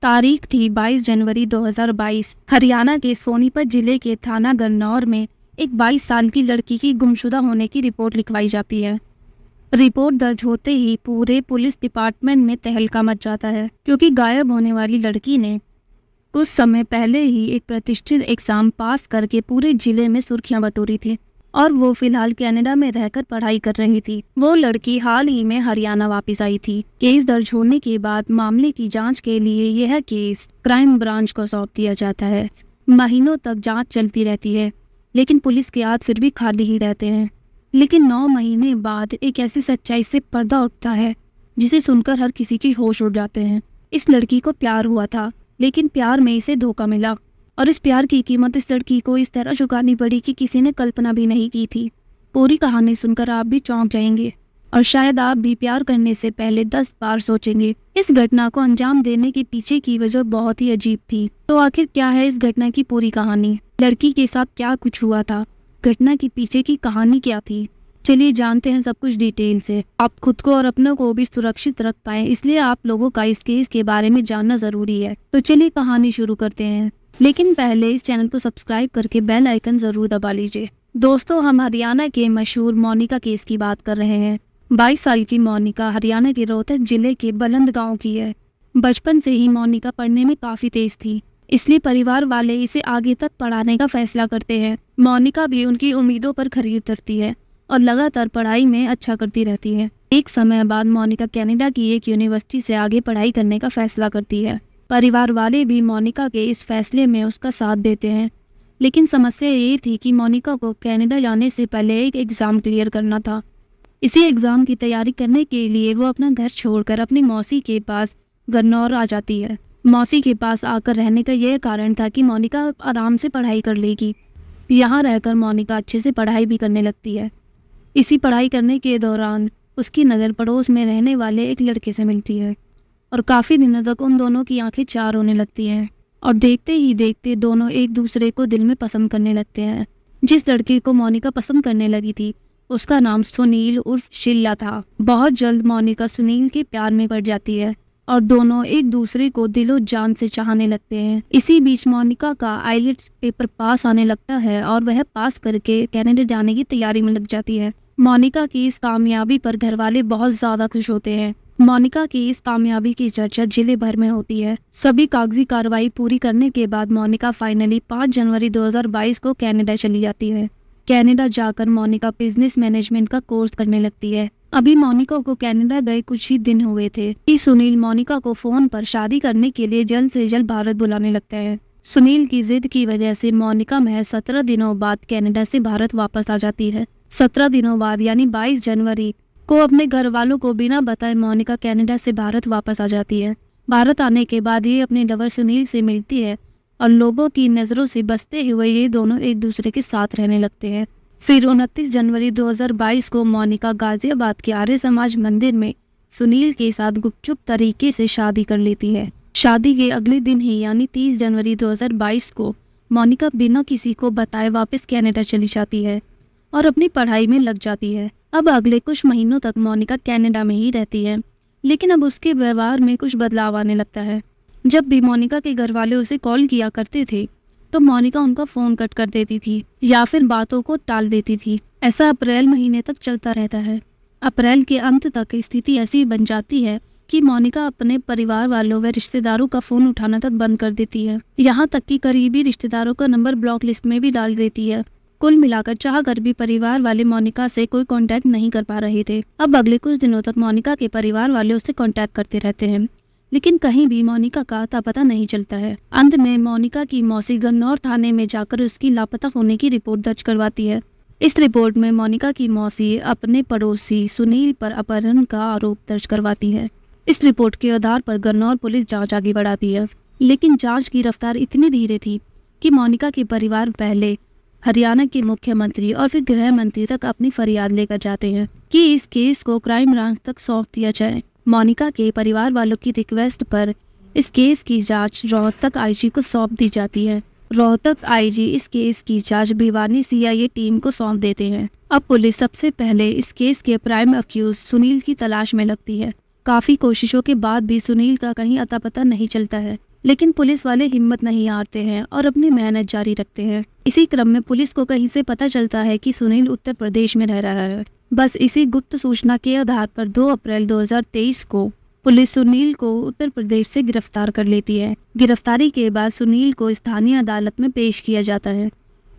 तारीख थी 22 जनवरी 2022। हरियाणा के सोनीपत जिले के थाना गन्नौर में एक 22 साल की लड़की की गुमशुदा होने की रिपोर्ट लिखवाई जाती है। रिपोर्ट दर्ज होते ही पूरे पुलिस डिपार्टमेंट में तहलका मच जाता है, क्योंकि गायब होने वाली लड़की ने कुछ समय पहले ही एक प्रतिष्ठित एग्जाम पास करके पूरे जिले में सुर्खियां बटोरी थी और वो फिलहाल कनाडा में रहकर पढ़ाई कर रही थी। वो लड़की हाल ही में हरियाणा वापस आई थी। केस दर्ज होने के बाद मामले की जांच के लिए यह केस क्राइम ब्रांच को सौंप दिया जाता है। महीनों तक जांच चलती रहती है, लेकिन पुलिस के हाथ फिर भी खाली ही रहते हैं। लेकिन 9 महीने बाद एक ऐसी सच्चाई से पर्दा उठता है जिसे सुनकर हर किसी की होश उड़ जाते हैं। इस लड़की को प्यार हुआ था, लेकिन प्यार में इसे धोखा मिला और इस प्यार की कीमत इस लड़की को इस तरह चुकानी पड़ी कि किसी ने कल्पना भी नहीं की थी। पूरी कहानी सुनकर आप भी चौंक जाएंगे और शायद आप भी प्यार करने से पहले 10 बार सोचेंगे। इस घटना को अंजाम देने के पीछे की वजह बहुत ही अजीब थी। तो आखिर क्या है इस घटना की पूरी कहानी? लड़की के साथ क्या कुछ हुआ था? घटना के पीछे की कहानी क्या थी? चलिए जानते हैं सब कुछ डिटेल से। आप खुद को और अपनों को भी सुरक्षित रख पाएं, इसलिए आप लोगों का इस केस के बारे में जानना जरूरी है। तो चलिए कहानी शुरू करते हैं, लेकिन पहले इस चैनल को सब्सक्राइब करके बेल आइकन जरूर दबा लीजिए। दोस्तों, हम हरियाणा के मशहूर मोनिका केस की बात कर रहे हैं। 22 साल की मोनिका हरियाणा के रोहतक जिले के बलंद गाँव की है। बचपन से ही मोनिका पढ़ने में काफी तेज थी, इसलिए परिवार वाले इसे आगे तक पढ़ाने का फैसला करते हैं। मोनिका भी उनकी उम्मीदों पर खरी उतरती है और लगातार पढ़ाई में अच्छा करती रहती है। एक समय बाद मोनिका कनाडा की एक यूनिवर्सिटी से आगे पढ़ाई करने का फैसला करती है। परिवार वाले भी मोनिका के इस फैसले में उसका साथ देते हैं, लेकिन समस्या ये थी कि मोनिका को कनाडा जाने से पहले एक एग्ज़ाम क्लियर करना था। इसी एग्ज़ाम की तैयारी करने के लिए वो अपना घर छोड़कर अपनी मौसी के पास गन्नौर आ जाती है। मौसी के पास आकर रहने का यह कारण था कि मोनिका आराम से पढ़ाई कर लेगी। यहाँ रहकर मोनिका अच्छे से पढ़ाई भी करने लगती है। इसी पढ़ाई करने के दौरान उसकी नज़र पड़ोस में रहने वाले एक लड़के से मिलती है और काफ़ी दिनों तक उन दोनों की आंखें चार होने लगती हैं और देखते ही देखते दोनों एक दूसरे को दिल में पसंद करने लगते हैं। जिस लड़के को मोनिका पसंद करने लगी थी उसका नाम सुनील उर्फ शिल्ला था। बहुत जल्द मोनिका सुनील के प्यार में पड़ जाती है और दोनों एक दूसरे को दिलो जान से चाहने लगते हैं। इसी बीच मोनिका का आईलेट्स पेपर पास आने लगता है और वह पास करके कनाडा जाने की तैयारी में लग जाती है। मोनिका की इस कामयाबी पर घर वाले बहुत ज्यादा खुश होते हैं। मोनिका की इस कामयाबी की चर्चा जिले भर में होती है। सभी कागजी कार्रवाई पूरी करने के बाद मोनिका फाइनली 5 जनवरी 2022 को कनाडा चली जाती है। कनाडा जाकर मोनिका बिजनेस मैनेजमेंट का कोर्स करने लगती है। अभी मोनिका को कनाडा गए कुछ ही दिन हुए थे कि सुनील मोनिका को फोन पर शादी करने के लिए जल्द से जल्द भारत बुलाने लगता है। सुनील की जिद की वजह से मोनिका महज 17 दिनों बाद कनाडा से भारत वापस आ जाती है। 17 दिनों बाद यानी 22 जनवरी को अपने घर वालों को बिना बताए मोनिका कनाडा से भारत वापस आ जाती है। भारत आने के बाद ये अपने लवर सुनील से मिलती है और लोगों की नज़रों से बचते हुए ये दोनों एक दूसरे के साथ रहने लगते हैं। फिर 29 जनवरी 2022 को मोनिका गाजियाबाद के आर्य समाज मंदिर में सुनील के साथ गुपचुप तरीके से शादी कर लेती है। शादी के अगले दिन ही यानी 30 जनवरी 2022 को मोनिका बिना किसी को बताए वापस कनाडा चली जाती है और अपनी पढ़ाई में लग जाती है। अब अगले कुछ महीनों तक मोनिका कनाडा में ही रहती है, लेकिन अब उसके व्यवहार में कुछ बदलाव आने लगता है। जब भी मोनिका के घर वाले उसे कॉल किया करते थे तो मोनिका उनका फ़ोन कट कर देती थी या फिर बातों को टाल देती थी। ऐसा अप्रैल महीने तक चलता रहता है। अप्रैल के अंत तक स्थिति ऐसी बन जाती है कि मोनिका अपने परिवार वालों व रिश्तेदारों का फ़ोन उठाना तक बंद कर देती है। यहाँ तक कि करीबी रिश्तेदारों का नंबर ब्लॉक लिस्ट में भी डाल देती है। कुल मिलाकर चाहकर भी परिवार वाले मोनिका से कोई कांटेक्ट नहीं कर पा रहे थे। अब अगले कुछ दिनों तक मोनिका के परिवार वाले उससे कांटेक्ट करते रहते हैं, लेकिन कहीं भी मोनिका का अता पता नहीं चलता है। अंत में मोनिका की मौसी गन्नौर थाने में जाकर उसकी लापता होने की रिपोर्ट दर्ज करवाती है। इस रिपोर्ट में मोनिका की मौसी अपने पड़ोसी सुनील पर अपहरण का आरोप दर्ज करवाती है। इस रिपोर्ट के आधार पर गन्नौर पुलिस जांच आगे बढ़ाती है, लेकिन जांच की रफ्तार इतनी धीरे थी कि मोनिका के परिवार पहले हरियाणा के मुख्यमंत्री और फिर गृह मंत्री तक अपनी फरियाद लेकर जाते हैं कि इस केस को क्राइम ब्रांच तक सौंप दिया जाए। मोनिका के परिवार वालों की रिक्वेस्ट पर इस केस की जांच रोहतक आईजी को सौंप दी जाती है। रोहतक आईजी इस केस की जांच भिवानी सीआईए टीम को सौंप देते हैं। अब पुलिस सबसे पहले इस केस के प्राइम अक्यूज सुनील की तलाश में लगती है। काफी कोशिशों के बाद भी सुनील का कहीं अता पता नहीं चलता है। लेकिन पुलिस वाले हिम्मत नहीं हारते हैं और अपनी मेहनत जारी रखते हैं। इसी क्रम में पुलिस को कहीं से पता चलता है कि सुनील उत्तर प्रदेश में रह रहा है। बस इसी गुप्त सूचना के आधार पर 2 अप्रैल 2023 को पुलिस सुनील को उत्तर प्रदेश से गिरफ्तार कर लेती है। गिरफ्तारी के बाद सुनील को स्थानीय अदालत में पेश किया जाता है,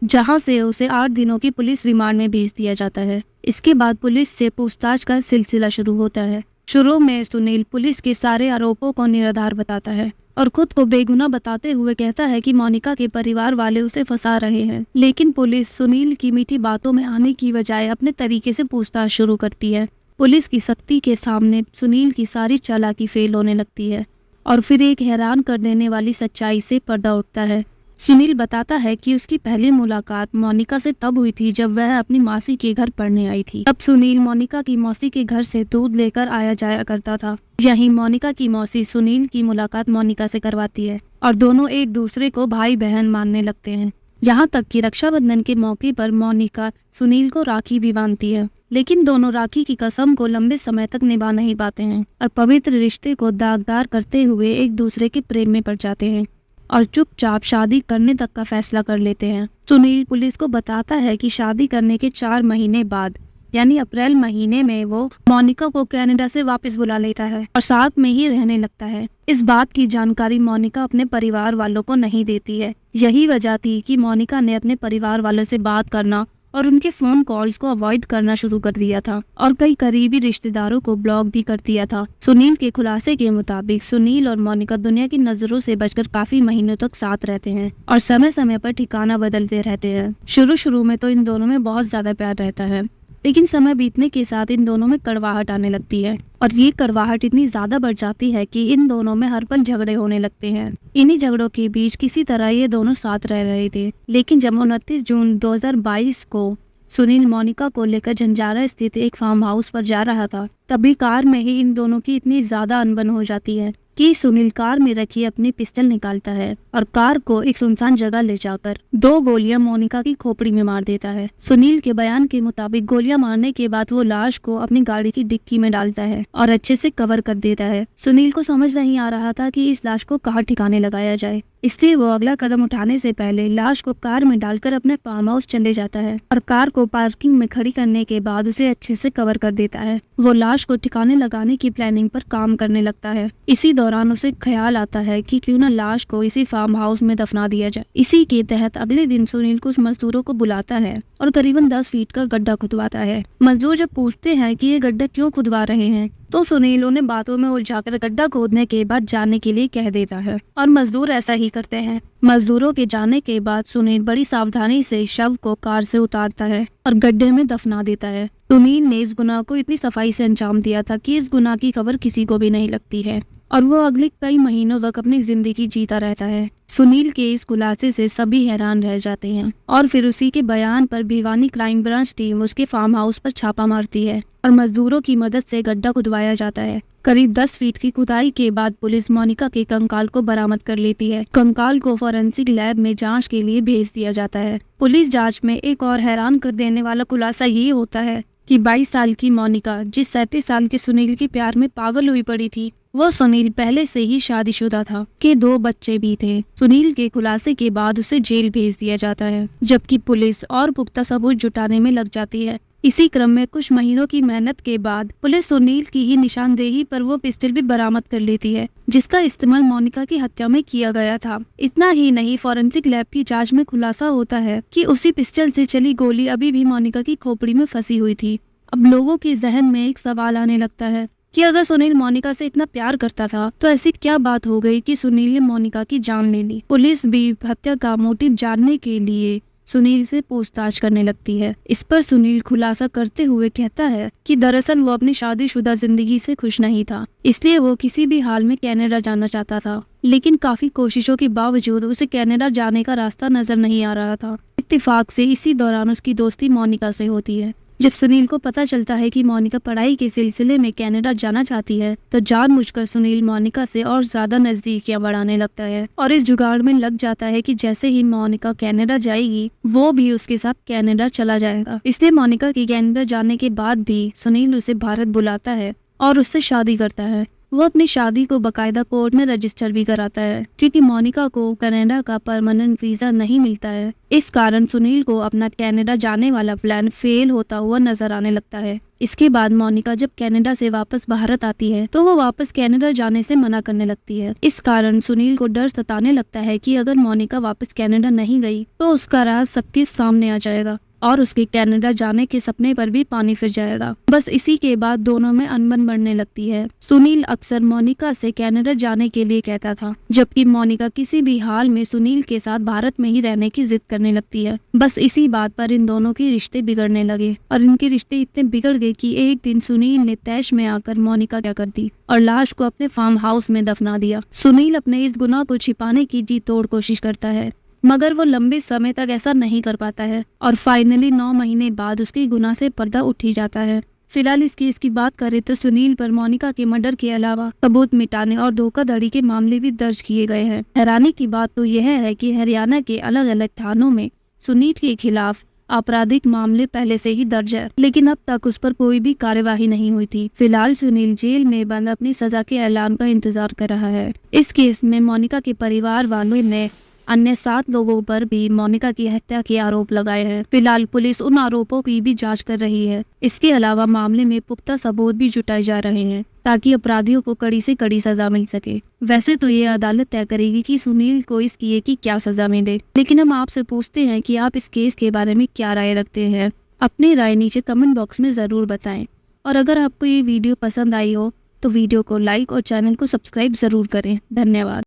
जहां से उसे 8 दिनों की पुलिस रिमांड में भेज दिया जाता है। इसके बाद पुलिस से पूछताछ का सिलसिला शुरू होता है। शुरू में सुनील पुलिस के सारे आरोपों को निराधार बताता है और खुद को बेगुनाह बताते हुए कहता है कि मोनिका के परिवार वाले उसे फंसा रहे हैं। लेकिन पुलिस सुनील की मीठी बातों में आने की बजाय अपने तरीके से पूछताछ शुरू करती है। पुलिस की सख्ती के सामने सुनील की सारी चालाकी फेल होने लगती है और फिर एक हैरान कर देने वाली सच्चाई से पर्दा उठता है। सुनील बताता है कि उसकी पहली मुलाकात मोनिका से तब हुई थी जब वह अपनी मासी के घर पढ़ने आई थी। तब सुनील मोनिका की मौसी के घर से दूध लेकर आया जाया करता था। यहीं मोनिका की मौसी सुनील की मुलाकात मोनिका से करवाती है और दोनों एक दूसरे को भाई बहन मानने लगते हैं। यहाँ तक कि रक्षाबंधन के मौके पर मोनिका सुनील को राखी भी बांधती है, लेकिन दोनों राखी की कसम को लंबे समय तक निभा नहीं पाते हैं और पवित्र रिश्ते को दागदार करते हुए एक दूसरे के प्रेम में पड़ जाते हैं और चुपचाप शादी करने तक का फैसला कर लेते हैं। सुनील पुलिस को बताता है कि शादी करने के 4 महीने बाद यानी अप्रैल महीने में वो मोनिका को कनाडा से वापस बुला लेता है और साथ में ही रहने लगता है। इस बात की जानकारी मोनिका अपने परिवार वालों को नहीं देती है। यही वजह थी कि मोनिका ने अपने परिवार वालों से बात करना और उनके फोन कॉल्स को अवॉइड करना शुरू कर दिया था और कई करीबी रिश्तेदारों को ब्लॉक भी कर दिया था। सुनील के खुलासे के मुताबिक सुनील और मोनिका दुनिया की नजरों से बचकर काफी महीनों तक साथ रहते हैं और समय समय पर ठिकाना बदलते रहते हैं। शुरू में तो इन दोनों में बहुत ज्यादा प्यार रहता है, लेकिन समय बीतने के साथ इन दोनों में कड़वाहट आने लगती है और ये कड़वाहट इतनी ज्यादा बढ़ जाती है कि इन दोनों में हर पल झगड़े होने लगते हैं। इन्हीं झगड़ों के बीच किसी तरह ये दोनों साथ रह रहे थे, लेकिन जब 29 जून 2022 को सुनील मोनिका को लेकर झंझारा स्थित एक फार्म हाउस पर जा रहा था, तभी कार में ही इन दोनों की इतनी ज्यादा अनबन हो जाती है कि सुनील कार में रखी अपनी पिस्टल निकालता है और कार को एक सुनसान जगह ले जाकर 2 गोलियां मोनिका की खोपड़ी में मार देता है। सुनील के बयान के मुताबिक गोलियां मारने के बाद वो लाश को अपनी गाड़ी की डिक्की में डालता है और अच्छे से कवर कर देता है। सुनील को समझ नहीं आ रहा था कि इस लाश को कहाँ ठिकाने लगाया जाए, इसलिए वो अगला कदम उठाने से पहले लाश को कार में डालकर अपने फार्म हाउस चले जाता है और कार को पार्किंग में खड़ी करने के बाद उसे अच्छे से कवर कर देता है। वो लाश को ठिकाने लगाने की प्लानिंग पर काम करने लगता है। इसी दौरान उसे ख्याल आता है कि क्यों न लाश को इसी फार्म हाउस में दफना दिया जाए। इसी के तहत अगले दिन सुनील कुछ मजदूरों को बुलाता है और करीबन 10 फीट का गड्ढा खुदवाता है। मजदूर जब पूछते हैं कि ये गड्ढा क्यों खुदवा रहे हैं, तो सुनील उन्हें बातों में उलझाकर गड्ढा खोदने के बाद जाने के लिए कह देता है और मजदूर ऐसा ही करते हैं। मजदूरों के जाने के बाद सुनील बड़ी सावधानी से शव को कार से उतारता है और गड्ढे में दफना देता है। सुनील ने इस गुनाह को इतनी सफाई से अंजाम दिया था कि इस गुनाह की खबर किसी को भी नहीं लगती है और वो अगले कई महीनों तक अपनी जिंदगी जीता रहता है। सुनील के इस खुलासे से सभी हैरान रह जाते हैं और फिर उसी के बयान पर भिवानी क्राइम ब्रांच टीम उसके फार्म हाउस पर छापा मारती है और मजदूरों की मदद से गड्ढा खुदवाया जाता है। करीब 10 फीट की खुदाई के बाद पुलिस मोनिका के कंकाल को बरामद कर लेती है। कंकाल को फॉरेंसिक लैब में जांच के लिए भेज दिया जाता है। पुलिस जांच में एक और हैरान कर देने वाला खुलासा ये होता है कि 22 साल की मोनिका, जिस 37 साल के सुनील के प्यार में पागल हुई पड़ी थी, वो सुनील पहले से ही शादीशुदा था, के 2 बच्चे भी थे। सुनील के खुलासे के बाद उसे जेल भेज दिया जाता है, जबकि पुलिस और पुख्ता सबूत जुटाने में लग जाती है। इसी क्रम में कुछ महीनों की मेहनत के बाद पुलिस सुनील की ही निशानदेही पर वो पिस्टल भी बरामद कर लेती है, जिसका इस्तेमाल मोनिका की हत्या में किया गया था। इतना ही नहीं, फॉरेंसिक लैब की जांच में खुलासा होता है कि उसी पिस्टल से चली गोली अभी भी मोनिका की खोपड़ी में फंसी हुई थी। अब लोगों के जहन में एक सवाल आने लगता है कि अगर सुनील मोनिका से इतना प्यार करता था तो ऐसी क्या बात हो गई कि सुनील ने मोनिका की जान ले ली। पुलिस भी हत्या का मोटिव जानने के लिए सुनील से पूछताछ करने लगती है। इस पर सुनील खुलासा करते हुए कहता है कि दरअसल वो अपनी शादीशुदा जिंदगी से खुश नहीं था, इसलिए वो किसी भी हाल में कनाडा जाना चाहता था, लेकिन काफी कोशिशों के बावजूद उसे कनाडा जाने का रास्ता नजर नहीं आ रहा था। इत्तेफाक से इसी दौरान उसकी दोस्ती मोनिका से होती है। जब सुनील को पता चलता है कि मोनिका पढ़ाई के सिलसिले में कनाडा जाना चाहती है, तो जानबूझकर सुनील मोनिका से और ज्यादा नजदीकियां बढ़ाने लगता है और इस जुगाड़ में लग जाता है कि जैसे ही मोनिका कनाडा जाएगी, वो भी उसके साथ कनाडा चला जाएगा। इसलिए मोनिका के कनाडा जाने के बाद भी सुनील उसे भारत बुलाता है और उससे शादी करता है। वो अपनी शादी को बकायदा कोर्ट में रजिस्टर भी कराता है, क्योंकि मोनिका को कनाडा का परमानेंट वीजा नहीं मिलता है। इस कारण सुनील को अपना कनाडा जाने वाला प्लान फेल होता हुआ नजर आने लगता है। इसके बाद मोनिका जब कनाडा से वापस भारत आती है तो वो वापस कनाडा जाने से मना करने लगती है। इस कारण सुनील को डर सताने लगता है कि अगर मोनिका वापस कनाडा नहीं गई तो उसका राज सबके सामने आ जाएगा और उसके कनाडा जाने के सपने पर भी पानी फिर जाएगा। बस इसी के बाद दोनों में अनबन बढ़ने लगती है। सुनील अक्सर मोनिका से कनाडा जाने के लिए कहता था, जबकि मोनिका किसी भी हाल में सुनील के साथ भारत में ही रहने की जिद करने लगती है। बस इसी बात पर इन दोनों के रिश्ते बिगड़ने लगे और इनके रिश्ते इतने बिगड़ गए कि एक दिन सुनील ने तैश में आकर मोनिका क्या कर दी और लाश को अपने फार्म हाउस में दफना दिया। सुनील अपने इस गुनाह को छिपाने की जी तोड़ कोशिश करता है, मगर वो लंबे समय तक ऐसा नहीं कर पाता है और फाइनली 9 महीने बाद उसके गुनाह से पर्दा उठ ही जाता है। फिलहाल इस केस की बात करें तो सुनील पर मोनिका के मर्डर के अलावा सबूत मिटाने और धोखाधड़ी के मामले भी दर्ज किए गए हैं। हैरानी की बात तो यह है कि हरियाणा के अलग अलग थानों में सुनील के खिलाफ आपराधिक मामले पहले से ही दर्ज है, लेकिन अब तक उस पर कोई भी कार्यवाही नहीं हुई थी। फिलहाल सुनील जेल में बंद अपनी सजा के ऐलान का इंतजार कर रहा है। इस केस में मोनिका के परिवार वालों ने अन्य 7 लोगों पर भी मोनिका की हत्या के आरोप लगाए हैं। फिलहाल पुलिस उन आरोपों की भी जांच कर रही है। इसके अलावा मामले में पुख्ता सबूत भी जुटाए जा रहे हैं ताकि अपराधियों को कड़ी से कड़ी सजा मिल सके। वैसे तो ये अदालत तय करेगी कि सुनील को इस किए की क्या सजा मिले, लेकिन हम आपसे पूछते हैं कि आप इस केस के बारे में क्या राय रखते हैं। अपनी राय नीचे कमेंट बॉक्स में जरूर बताएं और अगर आपको ये वीडियो पसंद आई हो तो वीडियो को लाइक और चैनल को सब्सक्राइब जरूर करें। धन्यवाद।